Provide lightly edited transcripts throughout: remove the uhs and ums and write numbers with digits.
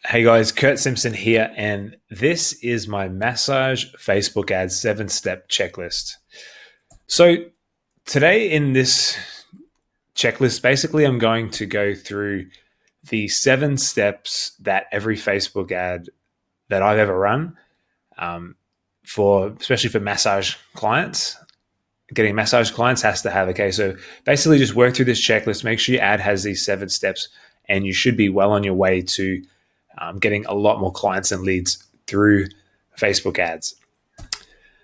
Hey guys, Kurt Simpson here, and this is my massage Facebook ads 7-step checklist. So, today in this checklist, basically, I'm going to go through the 7 steps that every Facebook ad that I've ever run, especially for massage clients, getting massage clients has to have. Okay, so basically, just work through this checklist, make sure your ad has these 7 steps, and you should be well on your way to getting a lot more clients and leads through Facebook ads.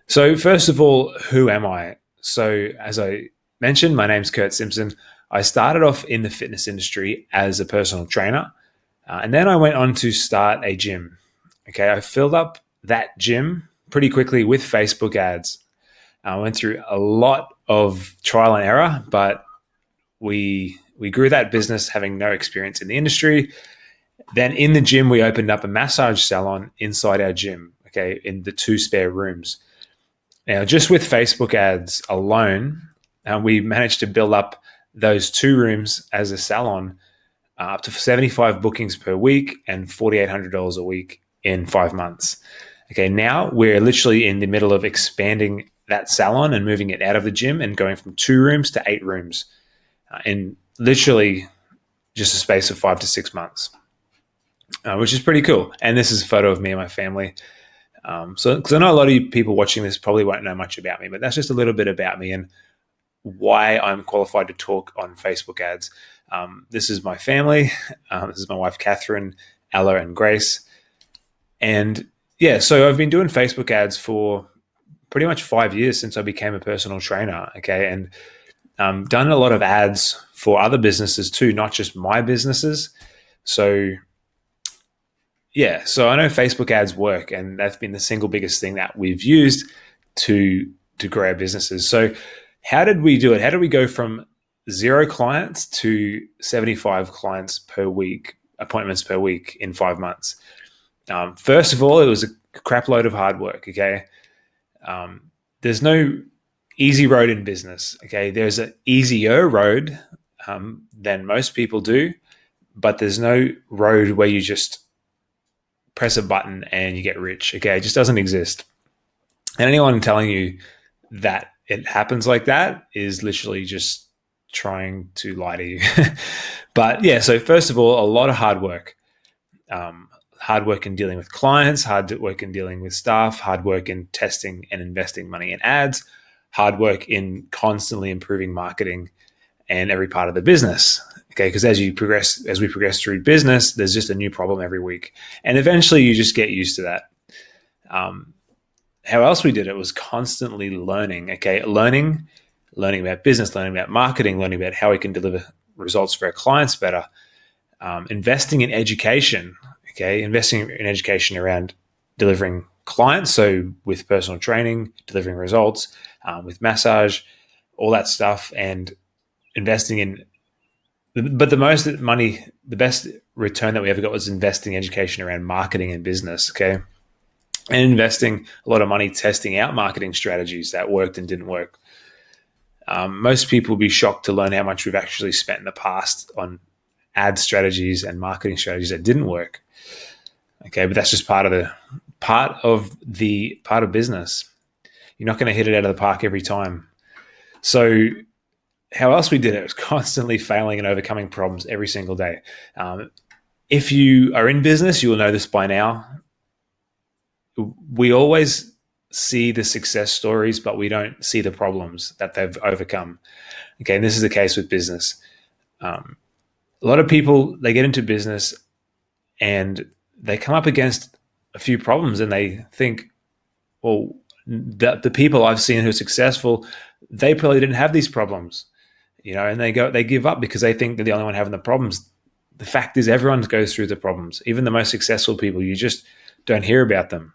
So, first of all, who am I? So, as I mentioned, my name's Kurt Simpson. I started off in the fitness industry as a personal trainer, and then I went on to start a gym. Okay, I filled up that gym pretty quickly with Facebook ads. I went through a lot of trial and error, but we grew that business having no experience in the industry. Then in the gym, we opened up a massage salon inside our gym, okay, in the 2 spare rooms. Now, just with Facebook ads alone, we managed to build up those 2 rooms as a salon up to 75 bookings per week and $4,800 a week in 5 months. Okay, now we're literally in the middle of expanding that salon and moving it out of the gym and going from 2 rooms to 8 rooms in literally just a space of 5 to 6 months. Which is pretty cool. And this is a photo of me and my family. Because I know a lot of you people watching this probably won't know much about me, but that's just a little bit about me and why I'm qualified to talk on Facebook ads. This is my family. This is my wife, Catherine, Ella, and Grace. And yeah, so I've been doing Facebook ads for pretty much 5 years since I became a personal trainer. Okay. And done a lot of ads for other businesses too, not just my businesses. So yeah, so I know Facebook ads work, and that's been the single biggest thing that we've used to grow our businesses. So how did we do it? How did we go from 0 clients to 75 clients per week, appointments per week in 5 months? First of all, it was a crap load of hard work, okay? There's no easy road in business, okay? There's an easier road than most people do, but there's no road where you just press a button and you get rich. Okay, it just doesn't exist. And anyone telling you that it happens like that is literally just trying to lie to you. But yeah, so first of all, a lot of hard work. Hard work in dealing with clients, hard work in dealing with staff, hard work in testing and investing money in ads, hard work in constantly improving marketing and every part of the business. Okay, because as we progress through business, there's just a new problem every week, and eventually you just get used to that. How else we did it was constantly learning. Okay, learning about business, learning about marketing, learning about how we can deliver results for our clients better. Investing in education. Okay, investing in education around delivering clients. So with personal training, delivering results, with massage, all that stuff, and investing in. But the best return that we ever got was investing in education around marketing and business, okay? And investing a lot of money testing out marketing strategies that worked and didn't work. Most people will be shocked to learn how much we've actually spent in the past on ad strategies and marketing strategies that didn't work. Okay, but that's just part of business. You're not going to hit it out of the park every time. So how else we did it was constantly failing and overcoming problems every single day. If you are in business, you will know this by now. We always see the success stories, but we don't see the problems that they've overcome. Okay, and this is the case with business. A lot of people, they get into business and they come up against a few problems and they think, well, the people I've seen who are successful, they probably didn't have these problems. And they give up because they think they're the only one having the problems. The fact is, everyone goes through the problems. Even the most successful people, you just don't hear about them.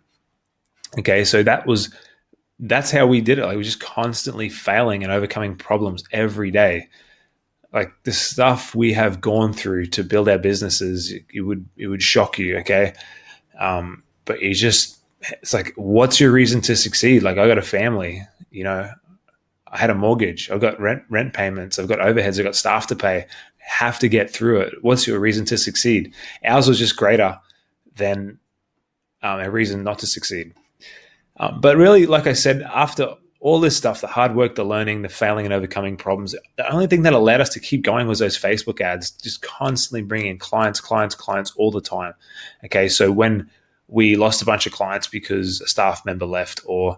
Okay, so that's how we did it. Like, we're just constantly failing and overcoming problems every day. Like, the stuff we have gone through to build our businesses, it would shock you. Okay, but it's like, what's your reason to succeed? Like, I got a family. I had a mortgage. I've got rent payments. I've got overheads. I've got staff to pay. Have to get through it. What's your reason to succeed? Ours was just greater. then a reason not to succeed. But really, like I said, after all this stuff, the hard work, the learning, the failing and overcoming problems, the only thing that allowed us to keep going was those Facebook ads, just constantly bringing in clients all the time. Okay, so when we lost a bunch of clients because a staff member left, or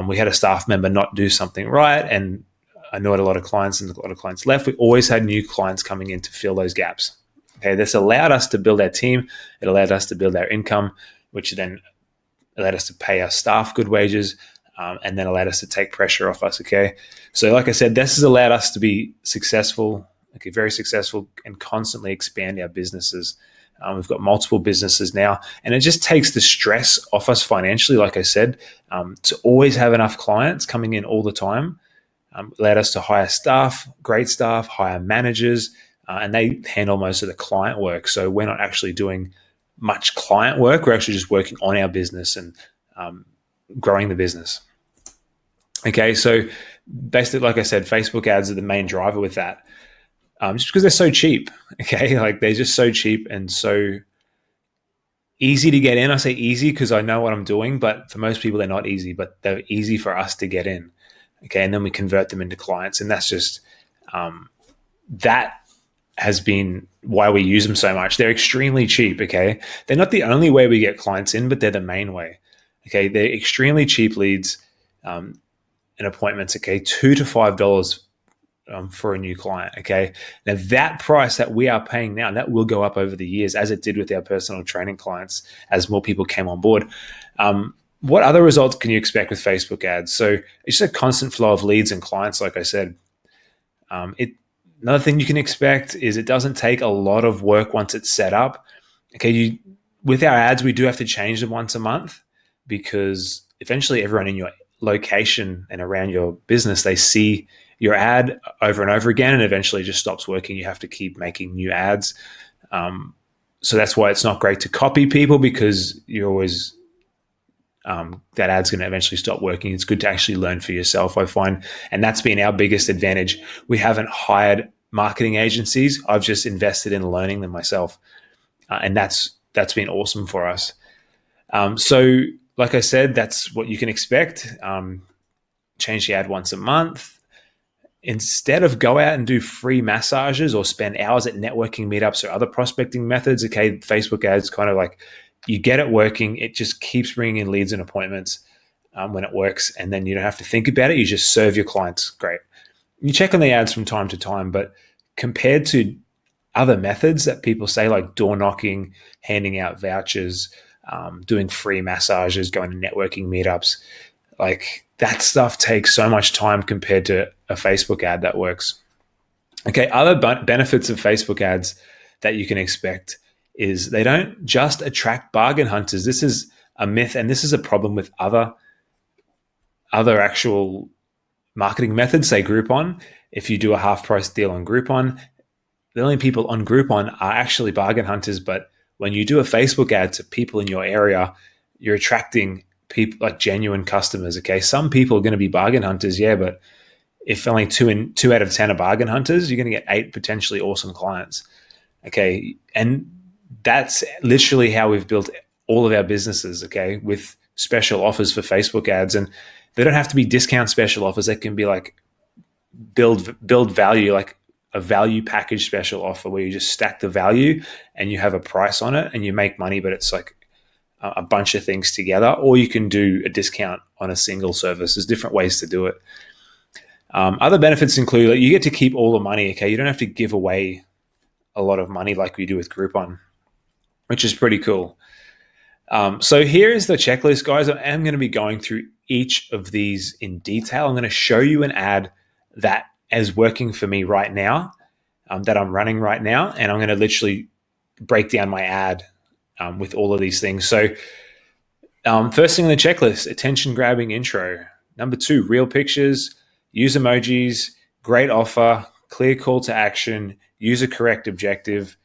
we had a staff member not do something right, and I know a lot of clients and a lot of clients left, we always had new clients coming in to fill those gaps. Okay, this allowed us to build our team. It allowed us to build our income, which then allowed us to pay our staff good wages, and then allowed us to take pressure off us. Okay, so like I said, this has allowed us to be successful, okay, very successful, and constantly expand our businesses. We've got multiple businesses now, and it just takes the stress off us financially. Like I said, to always have enough clients coming in all the time, allowed us to hire staff, great staff, hire managers, and they handle most of the client work. So we're not actually doing much client work. We're actually just working on our business and growing the business. Okay, so basically, like I said, Facebook ads are the main driver with that, just because they're so cheap. Okay, like they're just so cheap and so easy to get in. I say easy because I know what I'm doing, but for most people, they're not easy, but they're easy for us to get in. Okay, and then we convert them into clients, and that's just that has been why we use them so much. They're extremely cheap. Okay, they're not the only way we get clients in, but they're the main way. Okay, they're extremely cheap leads and appointments. Okay, $2 to $5 for a new client. Okay, now that price that we are paying now, that will go up over the years, as it did with our personal training clients as more people came on board. What other results can you expect with Facebook ads? So it's just a constant flow of leads and clients, like I said. Another thing you can expect is it doesn't take a lot of work once it's set up. Okay, with our ads, we do have to change them once a month because eventually everyone in your location and around your business, they see your ad over and over again, and eventually it just stops working. You have to keep making new ads. So that's why it's not great to copy people, because you're always that ad's going to eventually stop working. It's good to actually learn for yourself, I find. And that's been our biggest advantage. We haven't hired marketing agencies. I've just invested in learning them myself. And that's been awesome for us. So like I said, that's what you can expect. Change the ad once a month. Instead of go out and do free massages or spend hours at networking meetups or other prospecting methods, okay, Facebook ads kind of like, you get it working. It just keeps bringing in leads and appointments when it works. And then you don't have to think about it. You just serve your clients. Great. You check on the ads from time to time, but compared to other methods that people say, like door knocking, handing out vouchers, doing free massages, going to networking meetups, like that stuff takes so much time compared to a Facebook ad that works. Okay, other benefits of Facebook ads that you can expect is they don't just attract bargain hunters. This is a myth, and this is a problem with other actual marketing methods, say Groupon. If you do a half price deal on Groupon, the only people on Groupon are actually bargain hunters. But when you do a Facebook ad to people in your area, you're attracting people like genuine customers. Okay, some people are going to be bargain hunters, yeah, but if only 2 out of 10 are bargain hunters, you're going to get 8 potentially awesome clients. Okay, and that's literally how we've built all of our businesses, okay, with special offers for Facebook ads. And they don't have to be discount special offers. They can be like build value, like a value package special offer where you just stack the value and you have a price on it and you make money, but it's like a bunch of things together. Or you can do a discount on a single service. There's different ways to do it. Other benefits include like you get to keep all the money, okay? You don't have to give away a lot of money like we do with Groupon, which is pretty cool. So here is the checklist, guys. I am going to be going through each of these in detail. I'm going to show you an ad that is working for me right now, that I'm running right now, and I'm going to literally break down my ad with all of these things. So first thing on the checklist, attention-grabbing intro. Number 2, real pictures, use emojis, great offer, clear call to action, use a correct objective,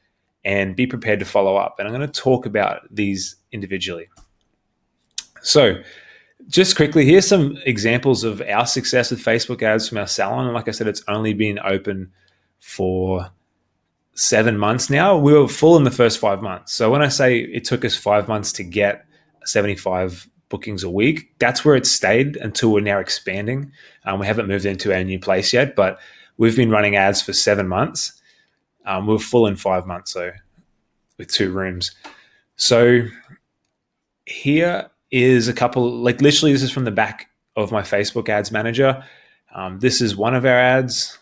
and be prepared to follow up. And I'm going to talk about these individually. So just quickly, here's some examples of our success with Facebook ads from our salon. And like I said, it's only been open for 7 months now. We were full in the first 5 months. So when I say it took us 5 months to get 75 bookings a week, that's where it stayed until we're now expanding. We haven't moved into our new place yet, but we've been running ads for 7 months. We were full in 5 months, so with 2 rooms. So here is a couple, like literally this is from the back of my Facebook ads manager. This is one of our ads.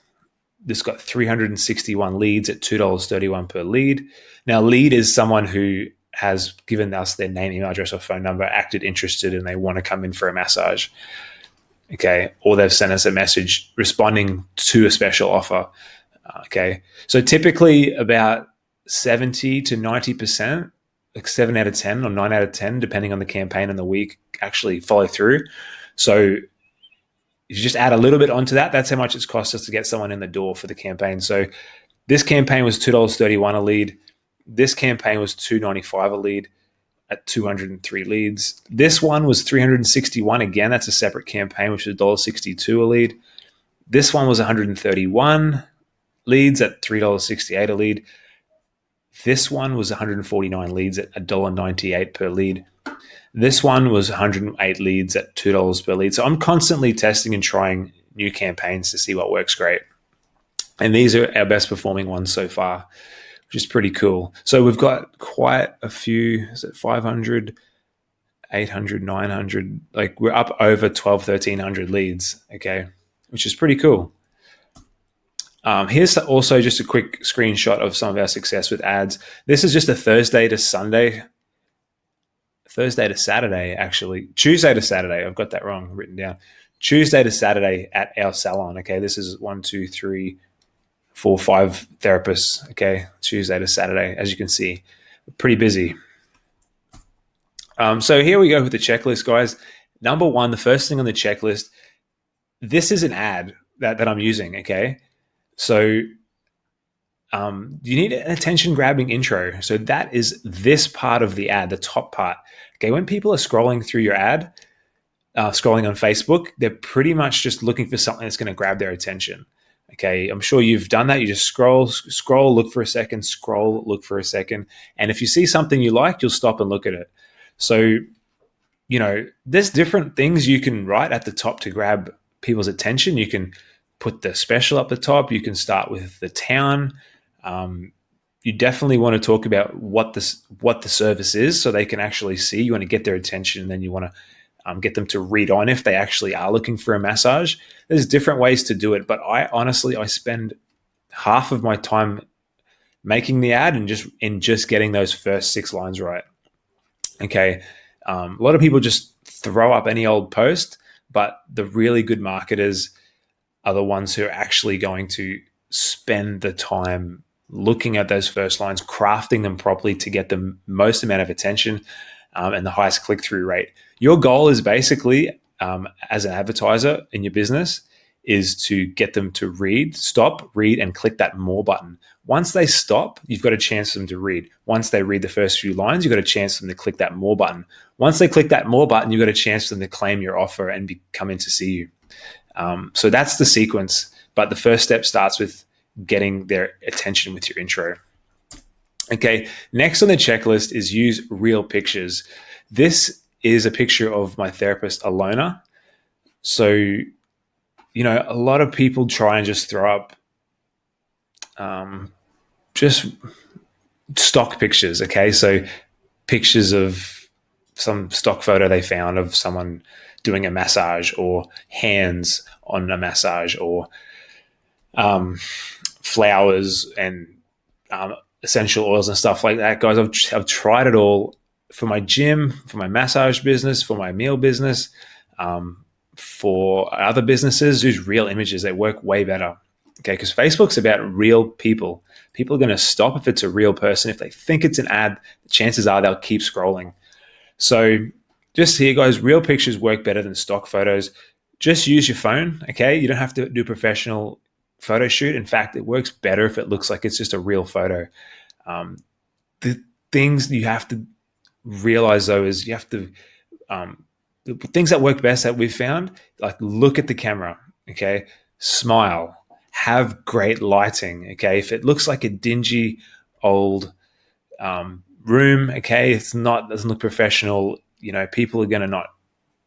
This got 361 leads at $2.31 per lead. Now, lead is someone who has given us their name, email address, or phone number, acted interested, and they want to come in for a massage. Okay. Or they've sent us a message responding to a special offer. Okay. So typically about 70 to 90%, like 7 out of 10 or 9 out of 10, depending on the campaign and the week, actually follow through. So you just add a little bit onto that. That's how much it's cost us to get someone in the door for the campaign. So this campaign was $2.31 a lead. This campaign was $2.95 a lead at 203 leads. This one was 361. Again, that's a separate campaign, which is $1.62 a lead. This one was 131 leads at $3.68 a lead. This one was 149 leads at $1.98 per lead. This one was 108 leads at $2 per lead. So I'm constantly testing and trying new campaigns to see what works great. And these are our best performing ones so far, which is pretty cool. So we've got quite a few, is it 500, 800, 900, like we're up over 1,200 leads, okay, which is pretty cool. Here's also just a quick screenshot of some of our success with ads. This is just a Thursday to Saturday, actually. Tuesday to Saturday. I've got that wrong written down. Tuesday to Saturday at our salon. Okay, this is 1, 2, 3, 4, 5 therapists. Okay, Tuesday to Saturday, as you can see, pretty busy. So here we go with the checklist, guys. Number one, the first thing on the checklist, this is an ad that I'm using. Okay, so you need an attention-grabbing intro. So that is this part of the ad, the top part. Okay, when people are scrolling through your ad, scrolling on Facebook, they're pretty much just looking for something that's going to grab their attention. Okay, I'm sure you've done that. You just scroll, look for a second, scroll, look for a second. And if you see something you like, you'll stop and look at it. So, you know, there's different things you can write at the top to grab people's attention. You can put the special up the top. You can start with the town. You definitely want to talk about what the service is so they can actually see. You want to get their attention, and then you want to get them to read on if they actually are looking for a massage. There's different ways to do it, but I spend half of my time making the ad and just getting those first 6 lines right. Okay, a lot of people just throw up any old post, but the really good marketers are the ones who are actually going to spend the time looking at those first lines, crafting them properly to get the most amount of attention and the highest click-through rate. Your goal is basically, as an advertiser in your business, is to get them to stop, read, and click that more button. Once they stop, you've got a chance for them to read. Once they read the first few lines, you've got a chance for them to click that more button. Once they click that more button, you've got a chance for them to claim your offer and come in to see you. So that's the sequence. But the first step starts with getting their attention with your intro. Okay, next on the checklist is use real pictures. This is a picture of my therapist, Alona. So, you know, a lot of people try and just throw up just stock pictures, okay? So pictures of some stock photo they found of someone doing a massage, or hands on a massage, or flowers and essential oils and stuff like that. Guys, I've tried it all for my gym, for my massage business, for my meal business, for other businesses. Use real images. They work way better. Okay, because Facebook's about real people. People are going to stop if it's a real person. If they think it's an ad, chances are they'll keep scrolling. So just here, guys, real pictures work better than stock photos. Just use your phone, okay? You don't have to do a professional photo shoot. In fact, it works better if it looks like it's just a real photo. The things you have to realize, though, is you have to the things that work best that we've found, like, look at the camera, okay? Smile, have great lighting. Okay, if it looks like a dingy old room, okay, it's not, doesn't look professional. People are going to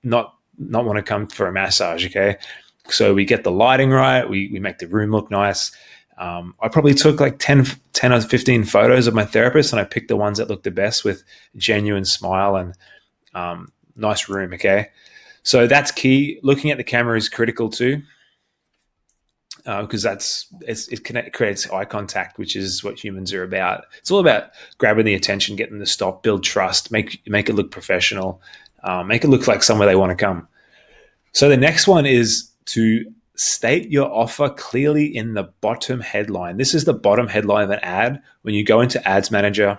not want to come for a massage. Okay, so we get the lighting right. We make the room look nice. I probably took like 10 or 15 photos of my therapist, and I picked the ones that looked the best with genuine smile and nice room. Okay, so that's key. Looking at the camera is critical too, because it creates eye contact, which is what humans are about. It's all about grabbing the attention, getting them to stop, build trust, make it look professional, make it look like somewhere they want to come. So the next one is to state your offer clearly in the bottom headline. This is the bottom headline of an ad. When you go into Ads Manager,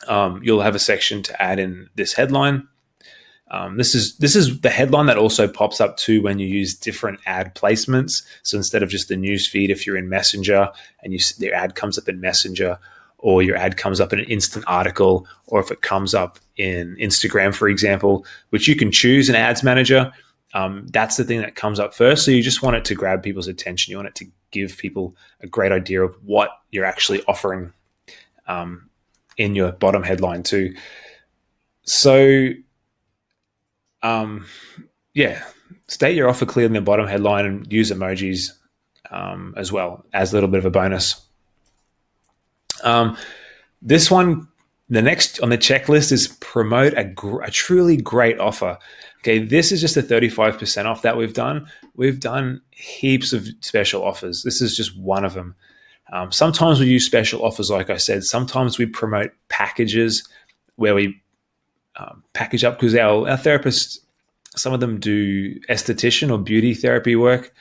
you'll have a section to add in this headline. This is the headline that also pops up too when you use different ad placements. So instead of just the news feed, if you're in Messenger and your ad comes up in Messenger, or your ad comes up in an instant article, or if it comes up in Instagram, for example, which you can choose in Ads Manager, that's the thing that comes up first. So you just want it to grab people's attention. You want it to give people a great idea of what you're actually offering in your bottom headline too. So state your offer clearly in the bottom headline and use emojis as well as a little bit of a bonus. This one, the next on the checklist, is promote a truly great offer. Okay, this is just a 35% off that we've done. We've done heaps of special offers. This is just one of them. Sometimes we use special offers, like I said. Sometimes we promote packages where we package up, because our therapists, some of them do esthetician or beauty therapy work.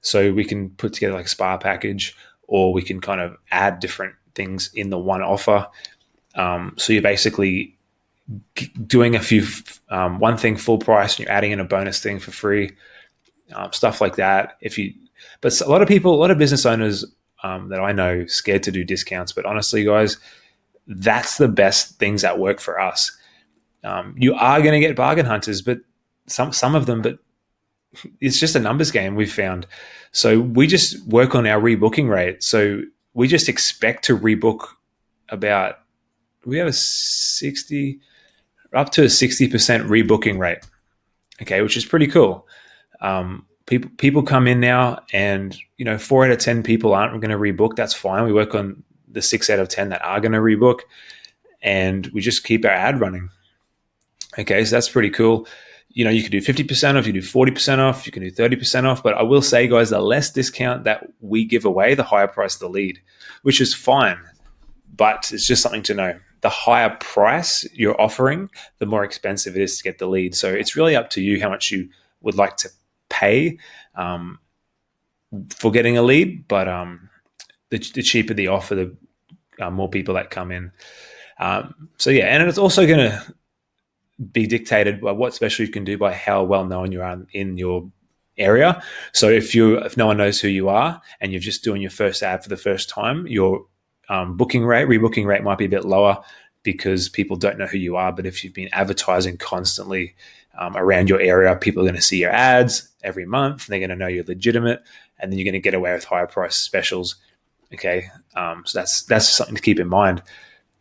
So we can put together like a spa package, or we can kind of add different things in the one offer. So you're basically doing one thing full price, and you're adding in a bonus thing for free, stuff like that. But a lot of business owners that I know scared to do discounts. But honestly, guys, that's the best things that work for us. You are going to get bargain hunters, but some of them, but it's just a numbers game, we've found. So we just work on our rebooking rate. So we just expect to rebook we have up to a 60% rebooking rate. Okay, which is pretty cool. People come in now, and 4 out of 10 people aren't going to rebook. That's fine. We work on the 6 out of 10 that are going to rebook, and we just keep our ad running. Okay, so that's pretty cool. You can do 50% off, you do 40% off, you can do 30% off. But I will say, guys, the less discount that we give away, the higher price the lead, which is fine. But it's just something to know. The higher price you're offering, the more expensive it is to get the lead. So it's really up to you how much you would like to pay for getting a lead. But the cheaper the offer, the more people that come in. And it's also going to be dictated by what special you can do by how well known you are in your area. So if no one knows who you are and you're just doing your first ad for the first time, your rebooking rate might be a bit lower because people don't know who you are. But if you've been advertising constantly around your area, people are going to see your ads every month, and they're going to know you're legitimate, and then you're going to get away with higher price specials. Okay, so that's something to keep in mind.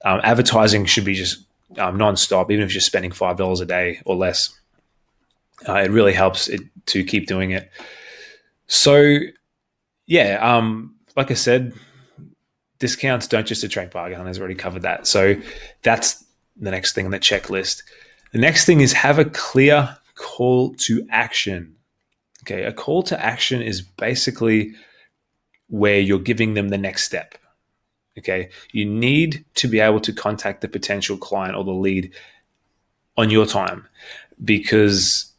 Advertising should be just non-stop, even if you're spending $5 a day or less. It really helps to keep doing it. So, like I said, discounts don't just attract bargain hunters. I've already covered that. So that's the next thing on the checklist. The next thing is have a clear call to action. Okay, a call to action is basically where you're giving them the next step. Okay, you need to be able to contact the potential client or the lead on your time, because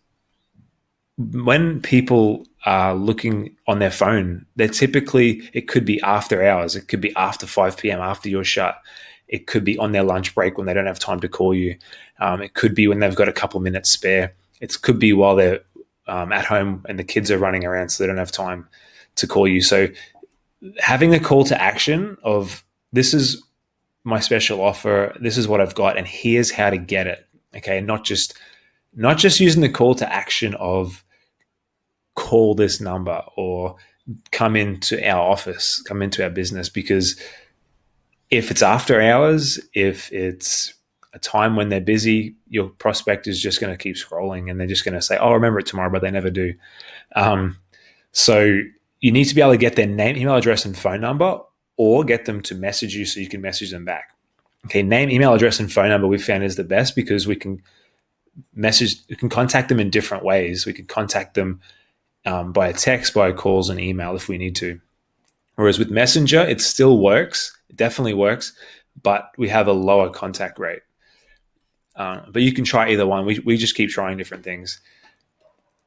when people are looking on their phone, it could be after hours, it could be after 5 p.m. after you're shut, it could be on their lunch break when they don't have time to call you, it could be when they've got a couple minutes spare, it could be while they're at home and the kids are running around so they don't have time to call you. So having a call to action of, this is my special offer, this is what I've got, and here's how to get it. Okay, not just using the call to action of call this number or come into our office, come into our business, because if it's after hours, if it's a time when they're busy, your prospect is just going to keep scrolling and they're just going to say, "Oh, I'll remember it tomorrow," but they never do. So you need to be able to get their name, email address, and phone number, or get them to message you so you can message them back. Okay, name, email address, and phone number we found is the best because we can contact them in different ways. We can contact them by text, by calls, and email if we need to. Whereas with Messenger, it still works. It definitely works, but we have a lower contact rate. But you can try either one. We just keep trying different things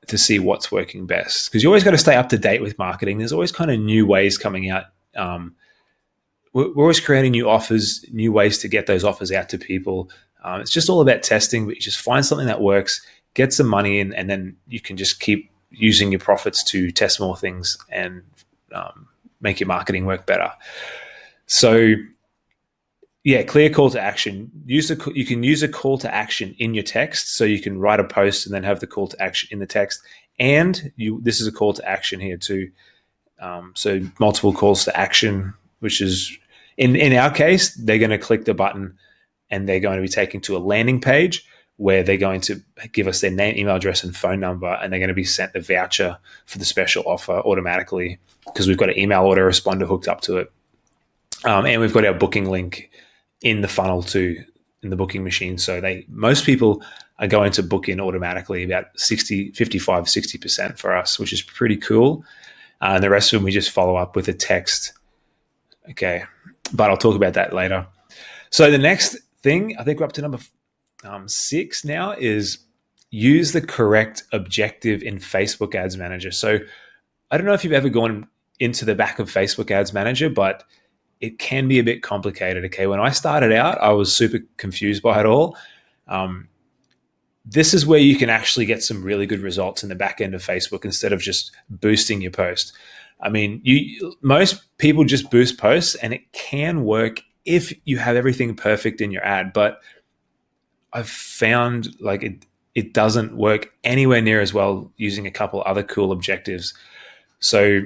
to see what's working best, because you always got to stay up to date with marketing. There's always kind of new ways coming out. We're always creating new offers, new ways to get those offers out to people. It's just all about testing, but you just find something that works, get some money in, and then you can just keep using your profits to test more things and make your marketing work better. So yeah, clear call to action. You can use a call to action in your text, so you can write a post and then have the call to action in the text. And this is a call to action here too. So multiple calls to action, which is in our case, they're going to click the button and they're going to be taken to a landing page where they're going to give us their name, email address, and phone number, and they're going to be sent the voucher for the special offer automatically because we've got an email autoresponder hooked up to it. And we've got our booking link in the funnel too, in the booking machine. So most people are going to book in automatically, about 60% for us, which is pretty cool. And the rest of them, we just follow up with a text. Okay. But I'll talk about that later. So the next thing, I think we're up to number 6 now, is use the correct objective in Facebook Ads Manager. So I don't know if you've ever gone into the back of Facebook Ads Manager, but it can be a bit complicated. Okay, when I started out, I was super confused by it all. This is where you can actually get some really good results in the back end of Facebook instead of just boosting your post. I mean, most people just boost posts, and it can work if you have everything perfect in your ad. But I've found it doesn't work anywhere near as well using a couple other cool objectives. So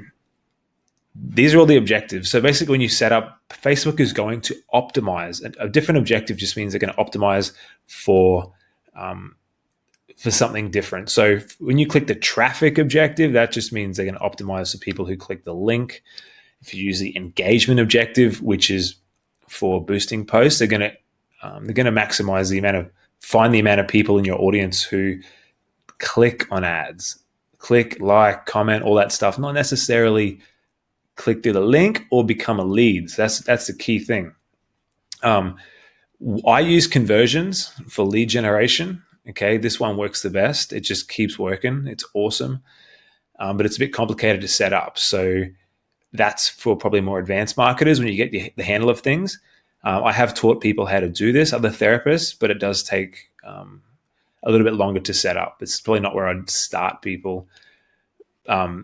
these are all the objectives. So basically, when you set up, Facebook is going to optimize. A different objective just means they're going to optimize for something different. So when you click the traffic objective, that just means they're going to optimize for people who click the link. If you use the engagement objective, which is for boosting posts, they're going to maximize find the amount of people in your audience who click on ads, click, like, comment, all that stuff. Not necessarily click through the link or become a lead. So that's the key thing. I use conversions for lead generation. Okay, this one works the best. It just keeps working. It's awesome, but it's a bit complicated to set up. So that's for probably more advanced marketers when you get the handle of things. I have taught people how to do this, other therapists, but it does take a little bit longer to set up. It's probably not where I'd start people. I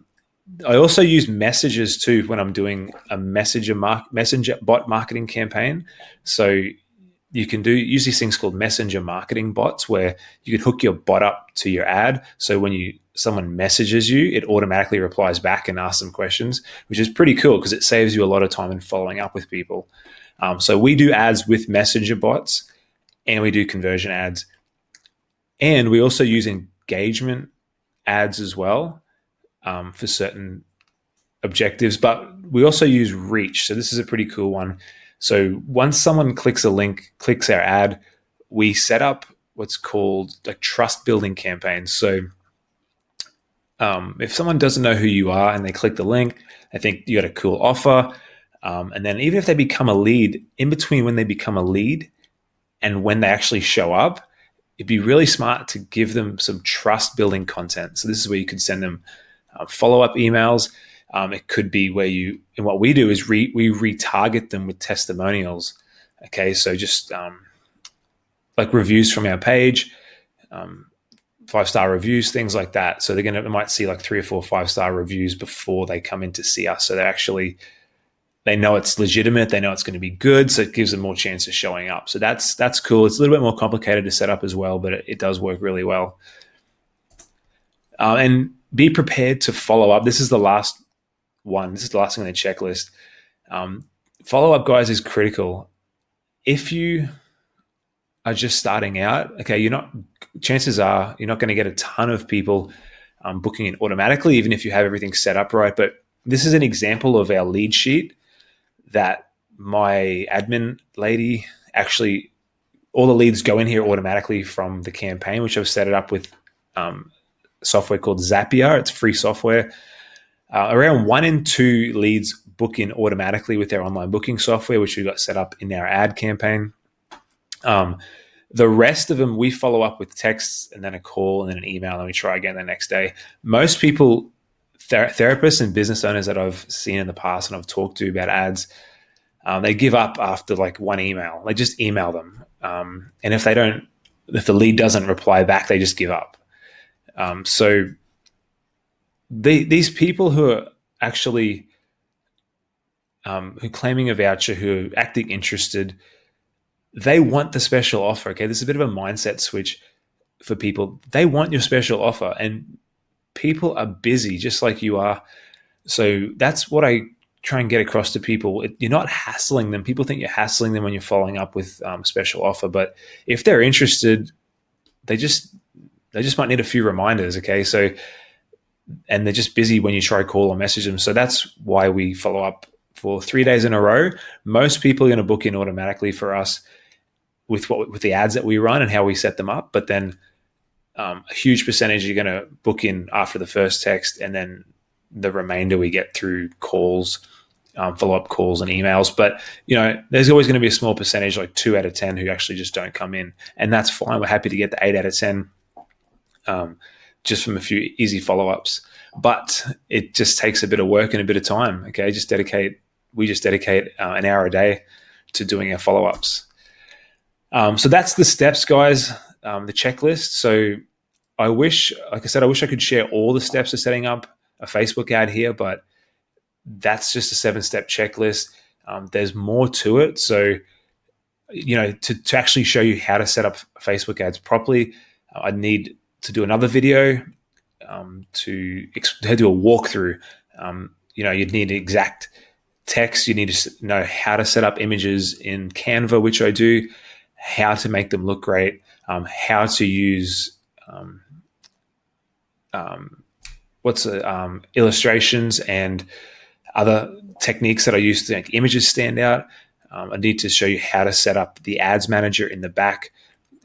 also use messages too when I'm doing a messenger bot marketing campaign. So you can use these things called messenger marketing bots, where you can hook your bot up to your ad. So when someone messages you, it automatically replies back and asks them questions, which is pretty cool because it saves you a lot of time in following up with people. So we do ads with messenger bots, and we do conversion ads. And we also use engagement ads as well for certain objectives, but we also use reach. So this is a pretty cool one. So once someone clicks a link, clicks our ad, we set up what's called trust building campaigns. So if someone doesn't know who you are and they click the link, they think you got a cool offer. And then even if they become a lead, in between when they become a lead and when they actually show up, it'd be really smart to give them some trust building content. So this is where you could send them follow-up emails. It could be where and what we do is we retarget them with testimonials. Okay, so just like reviews from our page, 5-star reviews, things like that. So they might see like 3 or 4 5-star reviews before they come in to see us. So they know it's legitimate. They know it's going to be good. So it gives them more chance of showing up. So that's cool. It's a little bit more complicated to set up as well, but it does work really well. And be prepared to follow up. This is the last one. This is the last thing on the checklist. Follow up, guys, is critical. If you are just starting out, okay, chances are you're not going to get a ton of people booking in automatically, even if you have everything set up right. But this is an example of our lead sheet that my admin lady actually, all the leads go in here automatically from the campaign, which I've set it up with software called Zapier. It's free software. Around 1 in 2 leads book in automatically with their online booking software, which we got set up in our ad campaign. The rest of them, we follow up with texts and then a call and then an email, and we try again the next day. Most people, therapists and business owners that I've seen in the past and I've talked to about ads, they give up after like one email. They just email them. And if the lead doesn't reply back, they just give up. So these people who are actually who claiming a voucher, who are acting interested, they want the special offer. Okay, there's a bit of a mindset switch for people. They want your special offer, and people are busy just like you are. So that's what I try and get across to people. You're not hassling them. People think you're hassling them when you're following up with special offer, but if they're interested, they just might need a few reminders. Okay, so, and they're just busy when you try to call or message them. So that's why we follow up for 3 days in a row. Most people are going to book in automatically for us with the ads that we run and how we set them up. But then a huge percentage are going to book in after the first text, and then the remainder we get through calls, follow-up calls and emails. But, there's always going to be a small percentage, like 2 out of 10, who actually just don't come in. And that's fine. We're happy to get the 8 out of 10 just from a few easy follow-ups. But it just takes a bit of work and a bit of time. Okay, we just dedicate an hour a day to doing our follow-ups. So that's the steps, guys, the checklist. So I wish I could share all the steps of setting up a Facebook ad here, but that's just a 7-step checklist. There's more to it. So, to actually show you how to set up Facebook ads properly, I need to do another video to do a walkthrough. You'd need exact text. You need to know how to set up images in Canva, which I do, how to make them look great, how to use illustrations and other techniques that I use to make images stand out. I need to show you how to set up the ads manager in the back,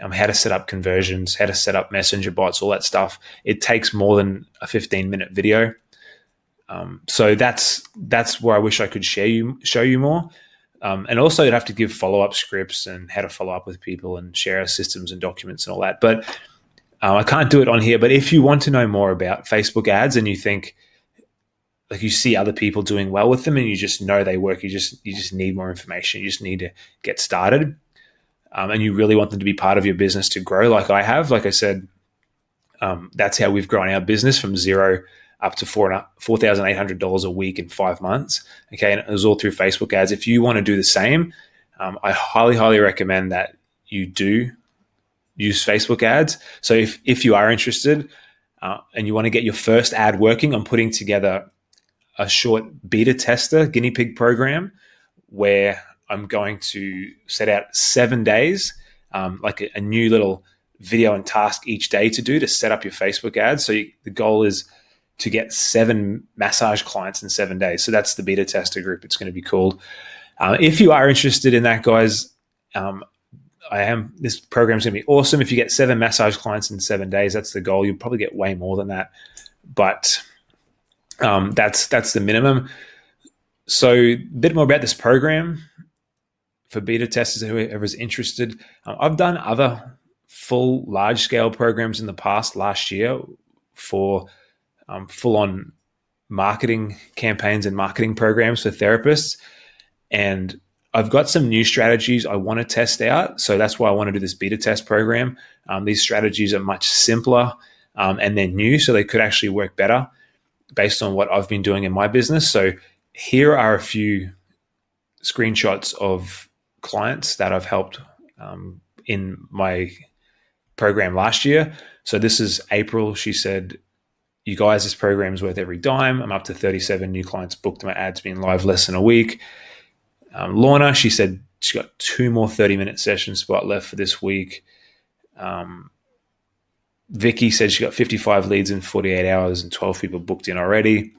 how to set up conversions, how to set up messenger bots, all that stuff. It takes more than a 15-minute video. So that's where I wish I could show you more. And also you'd have to give follow-up scripts and how to follow up with people and share our systems and documents and all that. But I can't do it on here. But if you want to know more about Facebook ads and you think, like, you see other people doing well with them and you just know they work, you just need more information. You just need to get started. And you really want them to be part of your business to grow, like I have. Like I said, that's how we've grown our business from zero up to $4,800 a week in 5 months. Okay, and it was all through Facebook ads. If you want to do the same, I highly, highly recommend that you do use Facebook ads. So if you are interested and you want to get your first ad working, I'm putting together a short beta tester guinea pig program where I'm going to set out 7 days, like a new little video and task each day to set up your Facebook ads. So the goal is to get 7 massage clients in 7 days. So that's the beta tester group. It's going to be called. If you are interested in that, guys, this program's going to be awesome. If you get 7 massage clients in 7 days, that's the goal. You'll probably get way more than that, but that's the minimum. So a bit more about this program for beta testers, whoever's interested. I've done other full large-scale programs in the past, last year, for full-on marketing campaigns and marketing programs for therapists. And I've got some new strategies I want to test out. So that's why I want to do this beta test program. These strategies are much simpler and they're new, so they could actually work better based on what I've been doing in my business. So here are a few screenshots of clients that I've helped in my program last year. So this is April. She said you guys, this program is worth every dime. I'm up to 37 new clients booked. My ad's been live less than a week. Lorna, she said she got 2 more 30-minute session spot left for this week. Vicky said she got 55 leads in 48 hours and 12 people booked in already.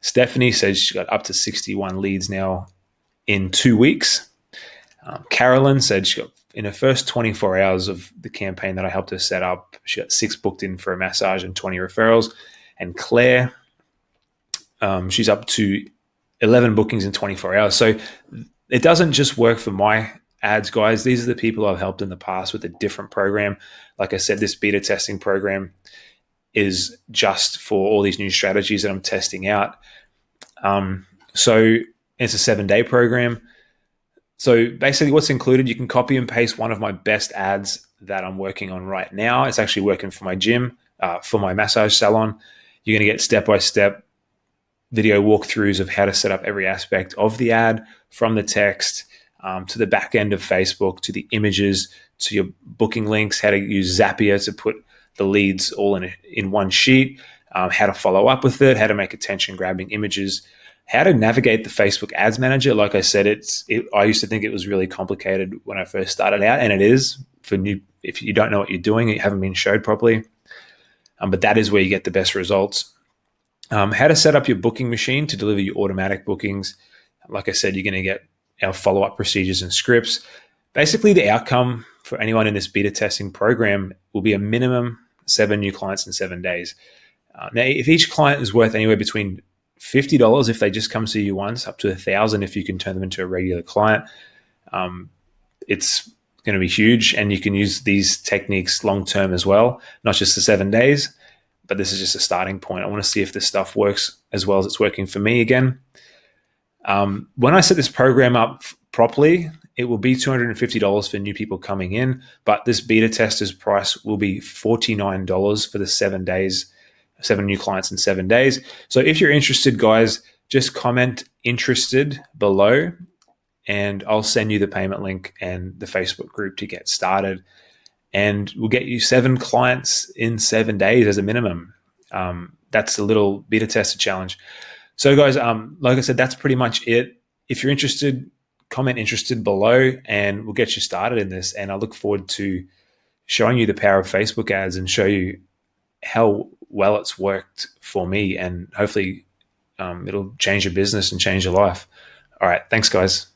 Stephanie said she got up to 61 leads now in 2 weeks. Carolyn said she got, in her first 24 hours of the campaign that I helped her set up, she got 6 booked in for a massage and 20 referrals. And Claire, she's up to 11 bookings in 24 hours. So it doesn't just work for my ads, guys. These are the people I've helped in the past with a different program. Like I said, this beta testing program is just for all these new strategies that I'm testing out. So it's a 7-day program. So basically what's included, you can copy and paste one of my best ads that I'm working on right now. It's actually working for my gym, for my massage salon. You're going to get step-by-step video walkthroughs of how to set up every aspect of the ad, from the text to the back end of Facebook, to the images, to your booking links, how to use Zapier to put the leads all in one sheet, how to follow up with it, how to make attention-grabbing images, how to navigate the Facebook Ads Manager. Like I said, I used to think it was really complicated when I first started out, and it is for new. If you don't know what you're doing, you haven't been showed properly. But that is where you get the best results. How to set up your booking machine to deliver your automatic bookings. Like I said, you're going to get our follow-up procedures and scripts. Basically, the outcome for anyone in this beta testing program will be a minimum 7 new clients in 7 days. Now, if each client is worth anywhere between $50 if they just come see you once, up to $1,000 if you can turn them into a regular client, it's going to be huge. And you can use these techniques long-term as well, not just the 7 days, but this is just a starting point. I want to see if this stuff works as well as it's working for me again. When I set this program up properly, it will be $250 for new people coming in, but this beta tester's price will be $49 for the 7 days, 7 new clients in 7 days. So if you're interested, guys, just comment interested below and I'll send you the payment link and the Facebook group to get started. And we'll get you 7 clients in 7 days as a minimum. That's a little beta tester challenge. So guys, like I said, that's pretty much it. If you're interested, comment interested below and we'll get you started in this. And I look forward to showing you the power of Facebook ads and show you how well it's worked for me. And hopefully it'll change your business and change your life. All right. Thanks, guys.